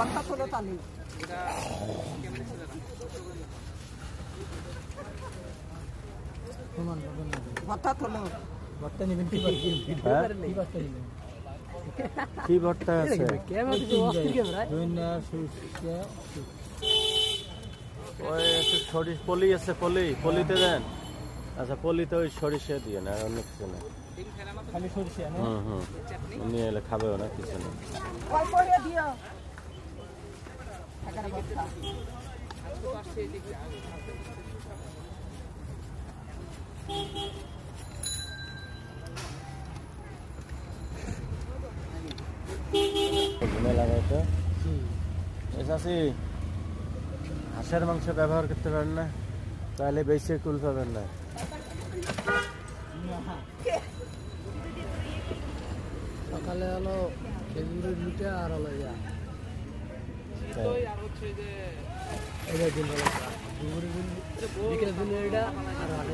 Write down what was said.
ভর্তা তোলো তালি ভর্তা তোলো ভর্তা নেবেন কি কি ভর্তা আছে? ওই একটু সরিষ পলি আছে, পলিতে দেন। আচ্ছা, পলিতে ওই সরিষা দিয়ে না, আর অন্য কিছু না। খালি সরিষা না নিয়ে এলে খাবেও না, কিছু না। ঘুমে লাগাই তো এসে হাঁসের মাংস ব্যবহার করতে পারেন না, তাহলে বেশি কুল পাবেন না। সকালে হলো খেজুরের রুটি আর হলো বিকেলের দিন এটা আর